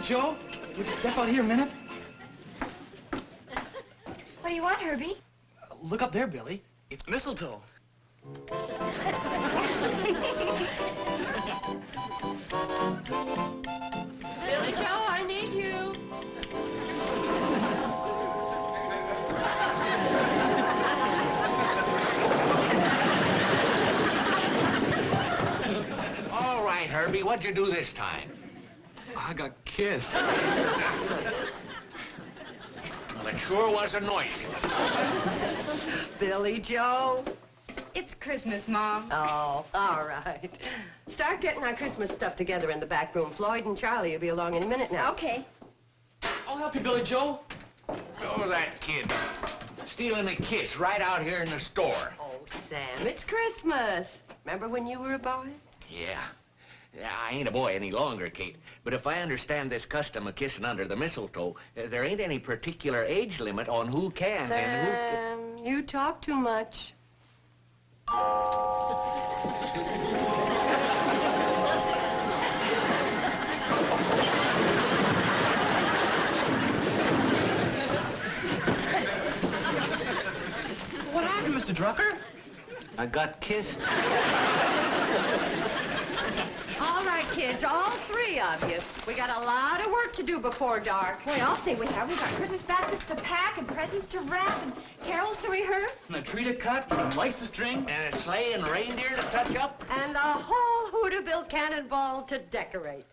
Jo, would you step out here a minute? What do you want, Herbie? Look up there, Billy. It's mistletoe. Billie Jo, I need you. All right, Herbie, what'd you do this time? I got kissed. Well, it sure was a noisy one. Billie Jo. It's Christmas, Mom. Oh, all right. Start getting our Christmas stuff together in the back room. Floyd and Charlie will be along any minute now. Okay. I'll help you, Billie Jo. Oh, that kid. Stealing a kiss right out here in the store. Oh, Sam, it's Christmas. Remember when you were a boy? Yeah. I ain't a boy any longer, Kate. But if I understand this custom of kissing under the mistletoe, there ain't any particular age limit on who can and who... Sam, you talk too much. What happened, Mr. Drucker? I got kissed. All right, kids, all three of you. We got a lot of work to do before dark. Boy, I'll say we have. We've got Christmas baskets to pack and presents to wrap and carols to rehearse. And a tree to cut, and lights to string. And a sleigh and reindeer to touch up. And the whole Hooterville cannonball to decorate.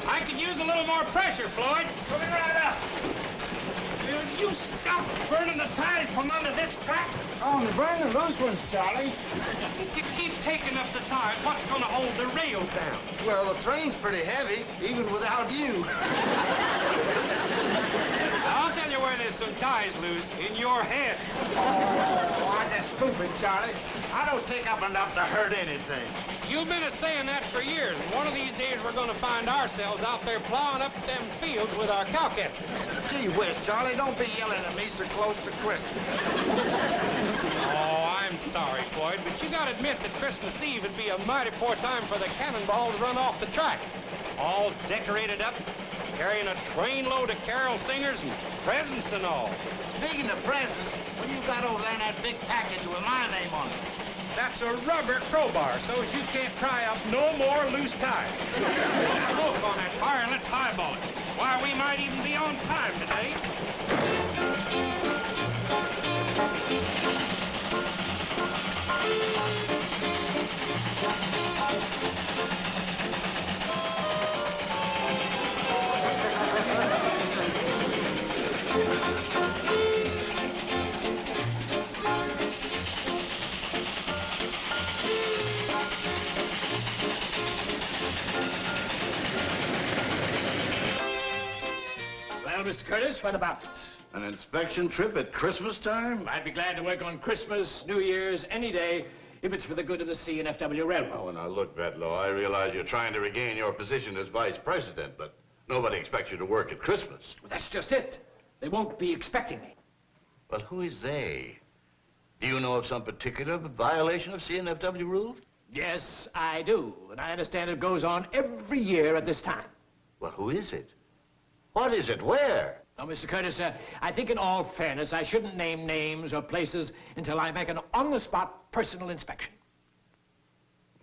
I could use a little more pressure, Floyd. Coming right up. Will you stop burning the tires from under this track? Oh, they burn the loose ones, Charlie. If you keep taking up the tires, what's going to hold the rails down? Well, the train's pretty heavy, even without you. I'll tell you where there's some tires loose, in your head. Oh, that's stupid, Charlie. I don't take up enough to hurt anything. You've been saying that for years, and one of these days we're going to find ourselves out there plowing up them fields with our cow catcher. Gee whiz, Charlie, don't be yelling at me so close to Christmas. Oh, I'm sorry, Floyd, but you gotta admit that Christmas Eve would be a mighty poor time for the cannonball to run off the track. All decorated up, carrying a trainload of carol singers and presents and all. Speaking of presents, what do you got over there in that big package with my name on it? That's a rubber crowbar, so as you can't pry up no more loose tires. Smoke on that fire and let's highball it. Why, we might even be on time today. Well, Mr. Curtis, what about it? An inspection trip at Christmas time? I'd be glad to work on Christmas, New Year's, any day, if it's for the good of the C&FW Railroad. Oh, now look, Bedlow, I realize you're trying to regain your position as vice president, but nobody expects you to work at Christmas. Well, that's just it. They won't be expecting me. Well, who is they? Do you know of some particular violation of C&FW rules? Yes, I do. And I understand it goes on every year at this time. Well, who is it? What is it? Where? Now, Mr. Curtis, I think in all fairness, I shouldn't name names or places until I make an on-the-spot personal inspection.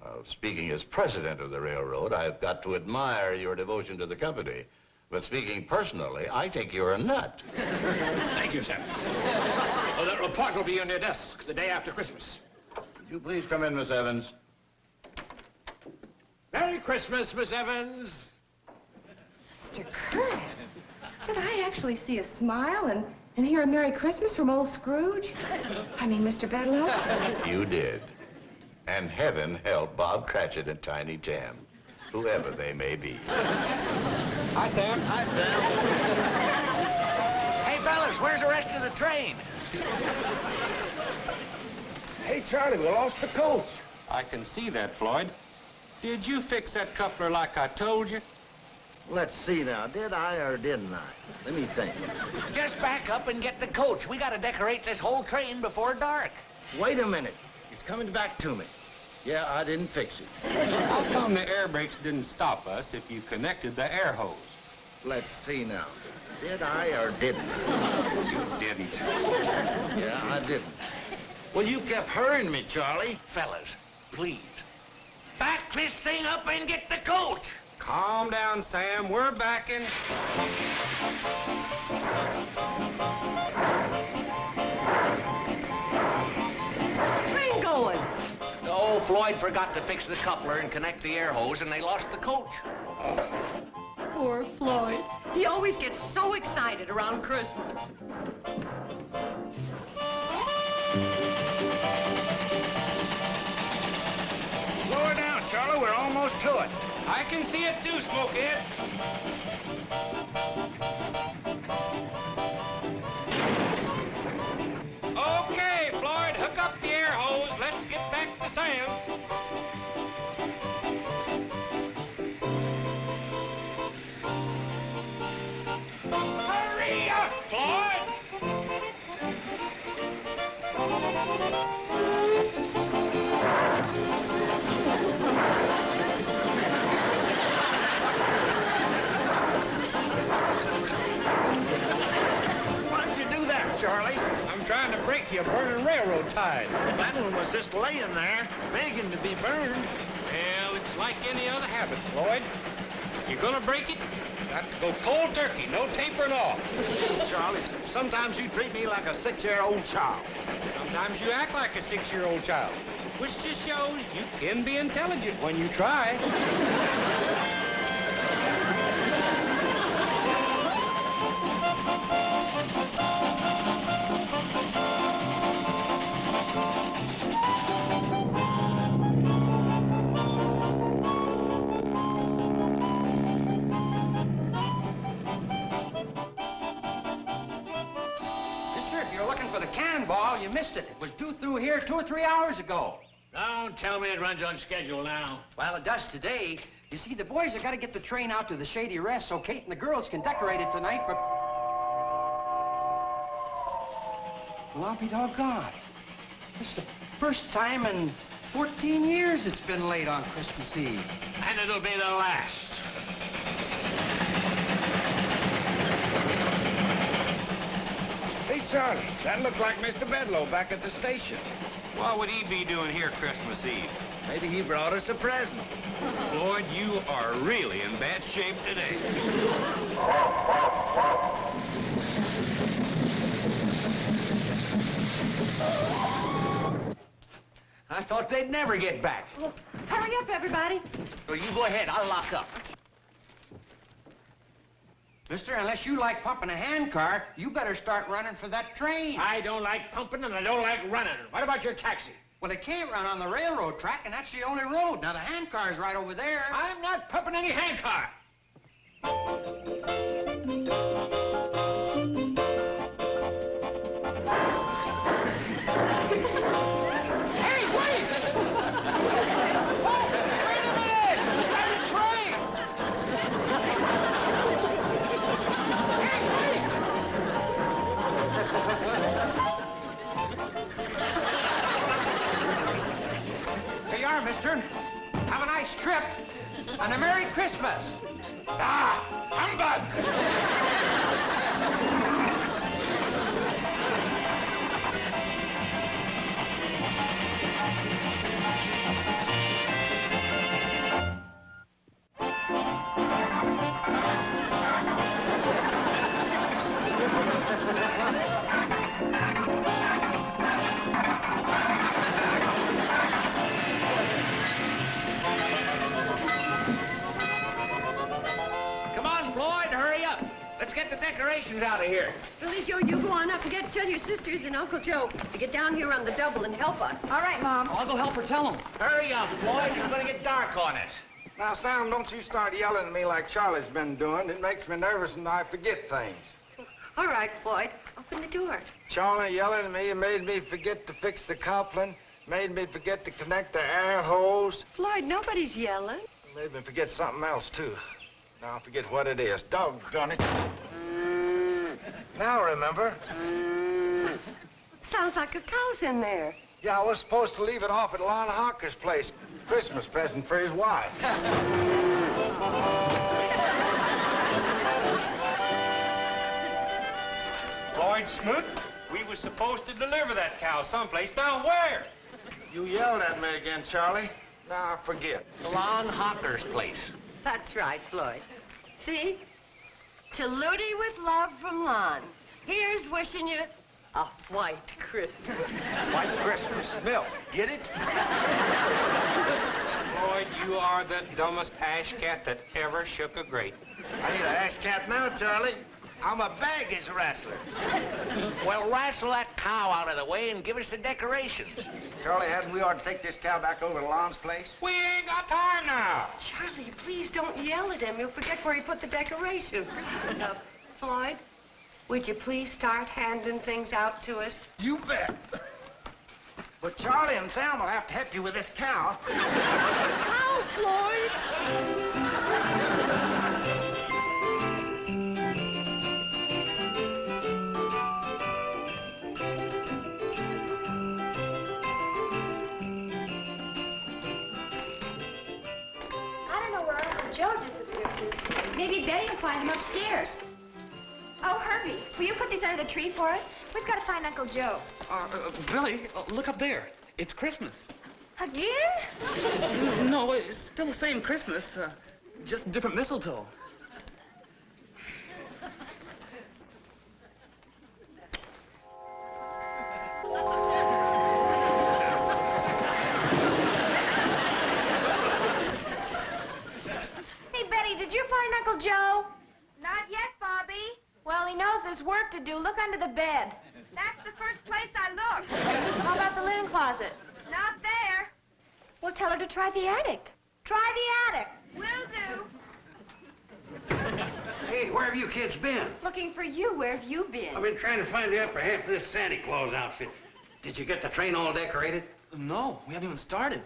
Well, speaking as president of the railroad, I've got to admire your devotion to the company. But speaking personally, I think you're a nut. Thank you, sir. Well, that report will be on your desk the day after Christmas. Would you please come in, Miss Evans? Merry Christmas, Miss Evans. Mr. Curtis, did I actually see a smile and hear a Merry Christmas from old Scrooge? I mean, Mr. Bedlow? You did. And heaven help Bob Cratchit and Tiny Tim, whoever they may be. Hi, Sam. Hi, Sam. Hey, fellas, where's the rest of the train? Hey, Charlie, we lost the coach. I can see that, Floyd. Did you fix that coupler like I told you? Let's see now, did I or didn't I? Let me think. Just back up and get the coach. We gotta decorate this whole train before dark. Wait a minute. It's coming back to me. Yeah, I didn't fix it. How come the air brakes didn't stop us if you connected the air hose? Let's see now. Did I or didn't I? You didn't. Yeah, I didn't. Well, you kept hurrying me, Charlie. Fellas, please, back this thing up and get the coach. Calm down, Sam. We're backing. Train going. Oh, Floyd forgot to fix the coupler and connect the air hose, and they lost the coach. Poor Floyd. He always gets so excited around Christmas. Lower down, Charlie. We're almost to it. I can see it too, Smokehead. Okay, Floyd, hook up the air hose. Let's get back to Sam. Hurry up, Floyd! Why'd you do that, Charlie? I'm trying to break you a burning railroad tie. That one was just laying there, begging to be burned. Well, it's like any other habit, Floyd. If you're gonna break it, you got to go cold turkey, no tapering off. Charlie, sometimes you treat me like a 6-year-old child. Sometimes you act like a 6-year-old child, which just shows you can be intelligent when you try. Cannonball, you missed it. It was due through here 2 or 3 hours ago. Don't tell me it runs on schedule now. Well, it does today. You see, the boys have got to get the train out to the Shady Rest so Kate and the girls can decorate it tonight for... Well, I'll be doggone. This is the first time in 14 years it's been late on Christmas Eve. And it'll be the last. Hey, Charlie, that looked like Mr. Bedloe back at the station. What would he be doing here Christmas Eve? Maybe he brought us a present. Floyd, you are really in bad shape today. I thought they'd never get back. Well, hurry up, everybody. Well, you go ahead. I'll lock up. Mister, unless you like pumping a handcar, you better start running for that train. I don't like pumping and I don't like running. What about your taxi? Well, it can't run on the railroad track, and that's the only road. Now, the handcar's right over there. I'm not pumping any handcar. Hey, wait! Oh, wait a minute! That's his train! Here you are, mister. Have a nice trip and a Merry Christmas. Ah, humbug! Let's get the decorations out of here. Billie Jo, you go on up and tell your sisters and Uncle Joe to get down here on the double and help us. All right, Mom. I'll go help her tell them. Hurry up, Floyd. It's going to get dark on us. Now, Sam, don't you start yelling at me like Charlie's been doing. It makes me nervous and I forget things. All right, Floyd, open the door. Charlie yelling at me made me forget to fix the coupling, made me forget to connect the air hose. Floyd, nobody's yelling. Made me forget something else, too. Now I forget what it is. Doggone it. Now remember. Sounds like a cow's in there. Yeah, I was supposed to leave it off at Lon Hawker's place. Christmas present for his wife. Floyd Smoot, we were supposed to deliver that cow someplace. Now where? You yelled at me again, Charlie. Now, forget. Lon Hawker's place. That's right, Floyd. See? To Ludi with love from Lon. Here's wishing you a white Christmas. White Christmas. Milk. Get it? Floyd, you are the dumbest ash cat that ever shook a grate. I ain't an ass cat now, Charlie. I'm a baggage wrestler. Well, wrestle that cow out of the way and give us the decorations. Charlie, hadn't we ought to take this cow back over to Lon's place? We ain't got time now. Charlie, please don't yell at him. You'll forget where he put the decorations. Floyd, would you please start handing things out to us? You bet. But Charlie and Sam will have to help you with this cow. How, Floyd? Joe disappeared to. Maybe Betty will find him upstairs. Oh, Herbie, will you put these under the tree for us? We've got to find Uncle Joe. Billy, look up there. It's Christmas. Again? No, it's still the same Christmas, just different mistletoe. Did you find Uncle Joe? Not yet, Bobbie. Well, he knows there's work to do. Look under the bed. That's the first place I looked. How about the linen closet? Not there. Well, tell her to try the attic. Try the attic. Will do. Hey, where have you kids been? Looking for you. Where have you been? I've been trying to find the upper half of this Santa Claus outfit. Did you get the train all decorated? No, we haven't even started.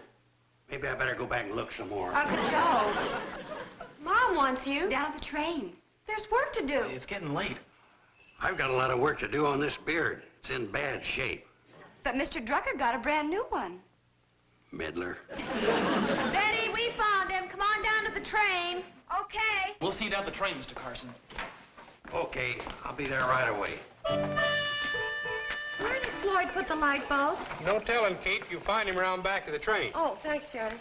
Maybe I better go back and look some more. Uncle Joe. Mom wants you. Down at the train. There's work to do. It's getting late. I've got a lot of work to do on this beard. It's in bad shape. But Mr. Drucker got a brand new one. Middler. Betty, we found him. Come on down to the train. Okay. We'll see you down at the train, Mr. Carson. Okay, I'll be there right away. Where did Floyd put the light bulbs? No telling, Kate. You'll find him around back of the train. Oh, thanks, Charlie.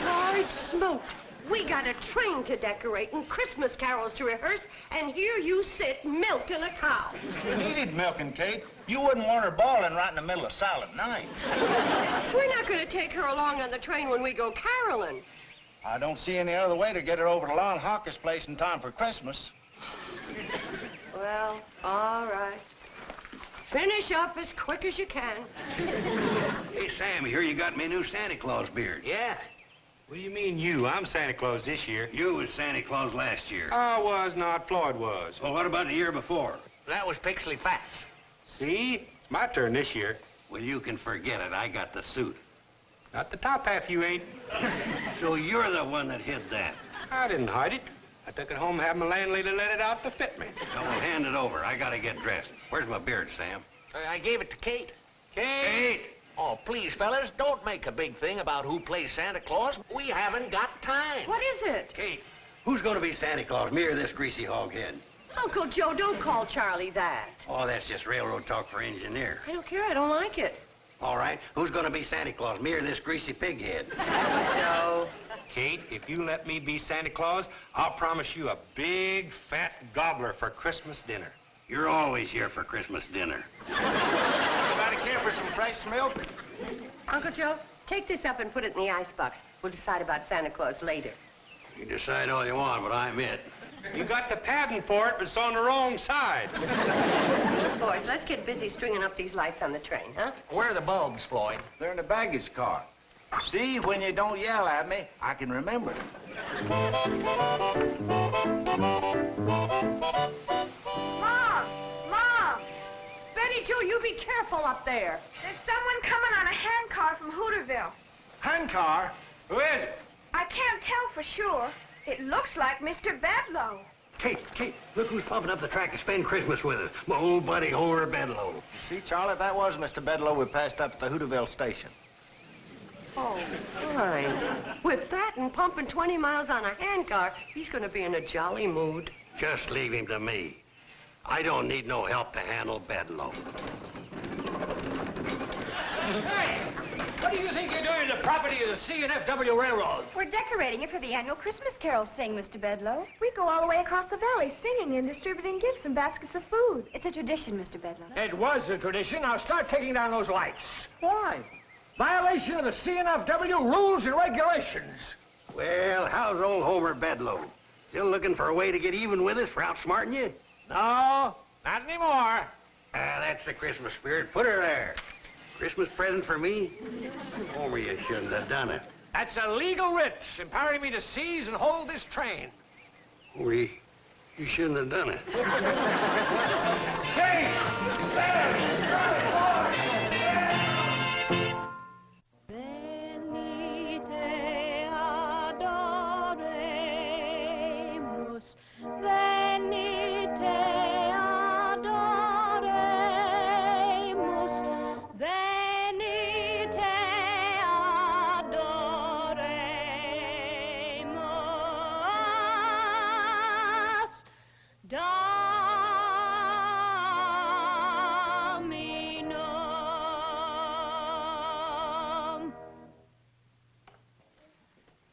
Lord smoke. We got a train to decorate and Christmas carols to rehearse, and here you sit milking a cow. She needed milking, Kate. You wouldn't want her bawling right in the middle of silent night. We're not going to take her along on the train when we go caroling. I don't see any other way to get her over to Lon Hawker's place in time for Christmas. Well, all right. Finish up as quick as you can. Hey, Sam, here you got me new Santa Claus beard. Yeah. What do you mean you? I'm Santa Claus this year. You was Santa Claus last year. I was not. Floyd was. Well, what about the year before? That was Pixley Fats. See? My turn this year. Well, you can forget it. I got the suit. Not the top half, you ain't. So you're the one that hid that. I didn't hide it. I took it home and had my landlady let it out to fit me. Now, well, hand it over. I gotta get dressed. Where's my beard, Sam? I gave it to Kate. Kate! Oh, please, fellas, don't make a big thing about who plays Santa Claus. We haven't got time. What is it? Kate, who's gonna be Santa Claus, me or this greasy hoghead? Uncle Joe, don't call Charlie that. Oh, that's just railroad talk for engineer. I don't care. I don't like it. All right, who's gonna be Santa Claus, me or this greasy pighead? Joe. Kate, if you let me be Santa Claus, I'll promise you a big, fat gobbler for Christmas dinner. You're always here for Christmas dinner. Anybody care for some fresh milk? Uncle Joe, take this up and put it in the icebox. We'll decide about Santa Claus later. You decide all you want, but I'm it. You got the padding for it, but it's on the wrong side. Boys, let's get busy stringing up these lights on the train, huh? Where are the bulbs, Floyd? They're in the baggage car. See, when you don't yell at me, I can remember. Mom! Betty Jo, you be careful up there. There's someone coming on a handcar from Hooterville. Handcar? Who is it? I can't tell for sure. It looks like Mr. Bedloe. Kate, look who's popping up the track to spend Christmas with us. My old buddy, Homer Bedlow. You see, Charlie, that was Mr. Bedlow we passed up at the Hooterville station. Oh, fine. With that and pumping 20 miles on a handcar, he's going to be in a jolly mood. Just leave him to me. I don't need no help to handle Bedlow. Hey, what do you think you're doing to the property of the C&FW Railroad? We're decorating it for the annual Christmas carol sing, Mr. Bedlow. We go all the way across the valley singing and distributing gifts and baskets of food. It's a tradition, Mr. Bedlow. It was a tradition. Now start taking down those lights. Why? Violation of the C&FW rules and regulations. Well, how's old Homer Bedlow? Still looking for a way to get even with us for outsmarting you? No, not anymore. That's the Christmas spirit. Put her there. Christmas present for me? Homer, you shouldn't have done it. That's a legal writ empowering me to seize and hold this train. Homer, you shouldn't have done it. Hey!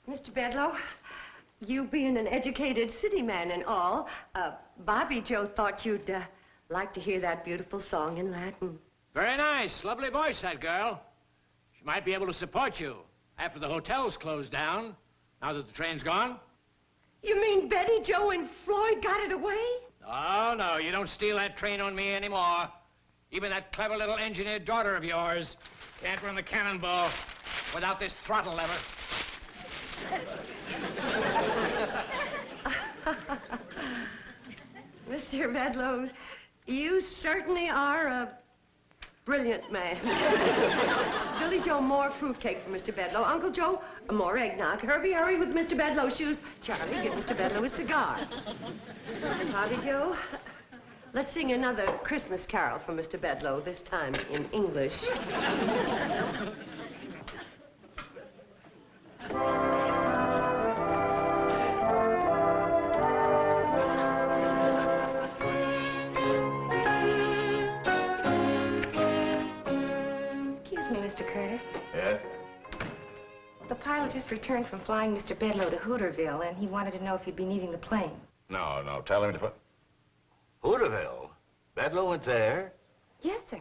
Mr. Bedlow, you being an educated city man and all, Bobbie Jo thought you'd like to hear that beautiful song in Latin. Very nice. Lovely voice, that girl. She might be able to support you after the hotel's closed down, now that the train's gone. You mean Betty Jo and Floyd got it away? Oh, no, you don't steal that train on me anymore. Even that clever little engineer daughter of yours can't run the cannonball without this throttle lever. Mr. Bedlow, you certainly are a brilliant man. Billie Jo, more fruitcake for Mr. Bedlow. Uncle Joe, more eggnog. Herbie, hurry with Mr. Bedlow's shoes. Charlie, give Mr. Bedlow a cigar. Bobbie Jo, let's sing another Christmas carol for Mr. Bedlow, this time in English. Mr. Curtis. Yes? The pilot just returned from flying Mr. Bedlow to Hooterville, and he wanted to know if you'd be needing the plane. No, tell him to... Hooterville? Bedlow went there? Yes, sir.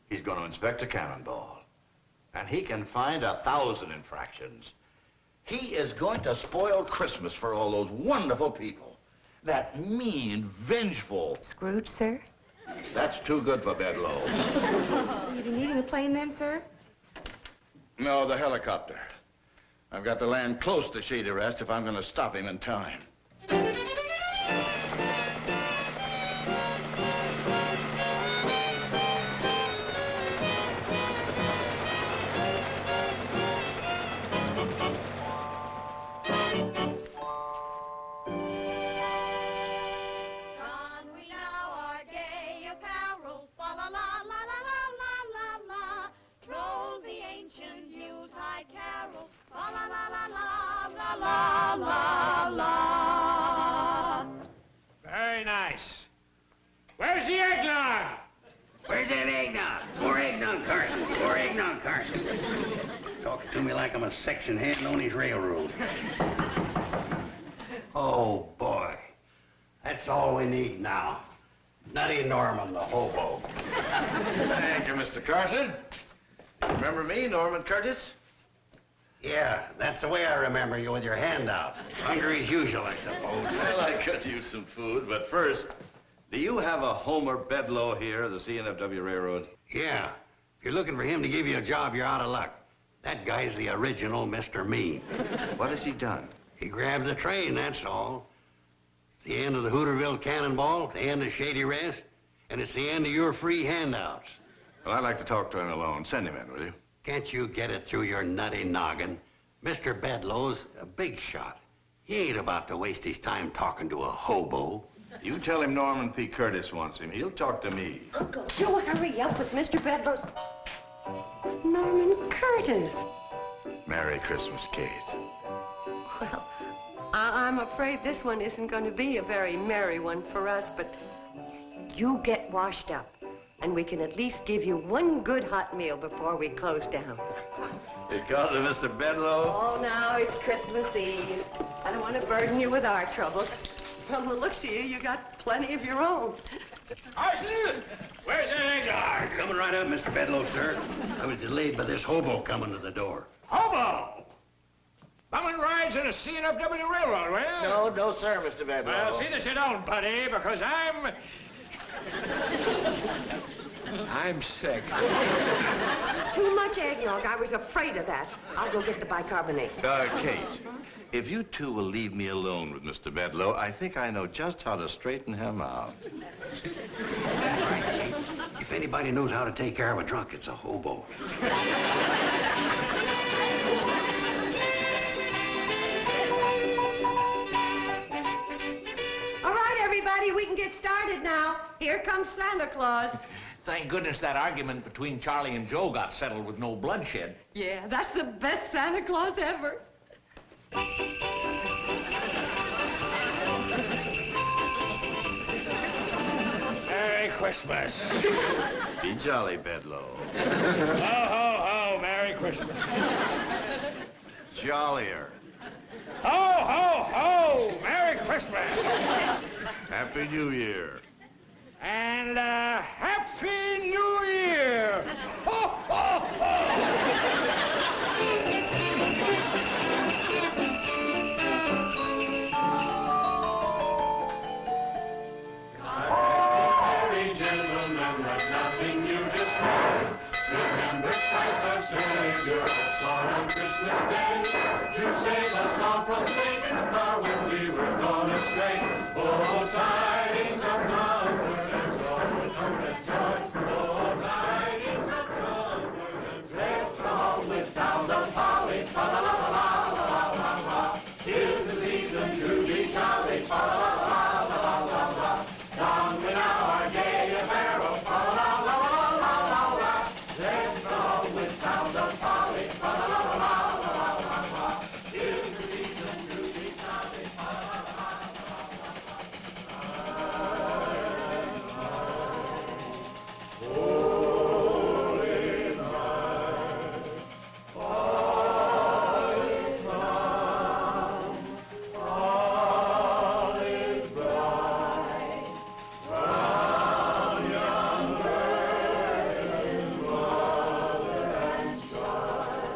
He's going to inspect a cannonball. And he can find 1,000 infractions. He is going to spoil Christmas for all those wonderful people. That mean, vengeful... Scrooge, sir? That's too good for Bedlow. Will you be needing the plane then, sir? No, the helicopter. I've got to land close to Shady Rest if I'm going to stop him in time. Very nice. Where's the eggnog? Where's that eggnog? More eggnog, Carson. More eggnog, Carson. Talking to me like I'm a section hand on his railroad. Oh, boy. That's all we need now. Nutty Norman, the hobo. Thank you, Mr. Carson. Remember me, Norman Curtis? Yeah, that's the way I remember you with your hand out. Hungry as usual, I suppose. Well, I could use some food, but first, do you have a Homer Bedlow here, the C&FW Railroad? Yeah. If you're looking for him to give you a job, you're out of luck. That guy's the original Mr. Mean. What has he done? He grabbed the train, that's all. It's the end of the Hooterville Cannonball, the end of Shady Rest, and it's the end of your free handouts. Well, I'd like to talk to him alone. Send him in, will you? Can't you get it through your nutty noggin? Mr. Bedlow's a big shot. He ain't about to waste his time talking to a hobo. You tell him Norman P. Curtis wants him. He'll talk to me. Uncle Joe, hurry up with Mr. Bedlow's... Norman Curtis. Merry Christmas, Kate. Well, I'm afraid this one isn't going to be a very merry one for us, but you get washed up, and we can at least give you one good hot meal before we close down. Because of Mr. Bedlow? Oh, now it's Christmas Eve. I don't want to burden you with our troubles. From the looks of you, you got plenty of your own. Carson, where's that eggnog? Coming right up, Mr. Bedlow, sir. I was delayed by this hobo coming to the door. Hobo! Bumming rides in a C&FW railroad, well? No, sir, Mr. Bedlow. Well, see that you don't, buddy, because I'm sick. Too much eggnog. I was afraid of that. I'll go get the bicarbonate. Kate, if you two will leave me alone with Mr. Bedlow, I think I know just how to straighten him out. If anybody knows how to take care of a drunk, it's a hobo. All right, everybody, we can get started now. Here comes Santa Claus. Thank goodness that argument between Charlie and Joe got settled with no bloodshed. Yeah, that's the best Santa Claus ever. Merry Christmas. Be jolly, Bedlow. Ho, ho, ho, Merry Christmas. Jollier. Ho, ho, ho, Merry Christmas. Happy New Year. And Happy New Year. Ho, ho, ho. Remember Christ our Savior, born on Christmas Day, to save us all from Satan's power when we were gone astray. Oh, tidings of comfort and joy, comfort and joy. Oh, tidings of comfort and joy. Let the home with boughs of holly, fa la la la la la la la. 'Tis the season to be jolly, fa la la la la la la. Don we now our gay apparel, fa la la la la. Let the home with boughs of holly, fa la la la la la la la. 'Tis the season to be jolly, fa la la la la la la. Holy night, all is calm, all is bright, round young virgin mother and child.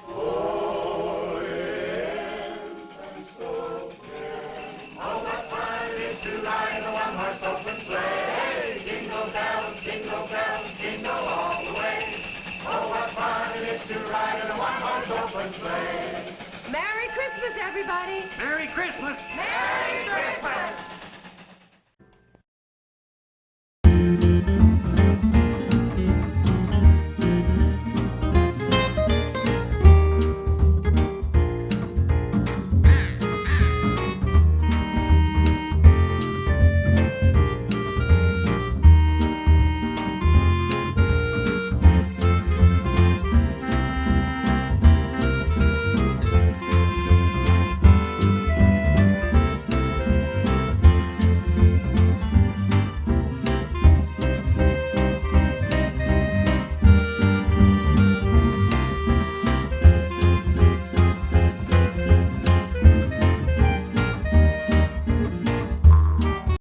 Oh, infant so fair. Oh, what fun it is to ride in a one-horse open sleigh. Jingle bells, jingle all the way. Oh, what fun it is to ride in a one-horse open sleigh. Merry Christmas, everybody. Merry Christmas. Merry Christmas.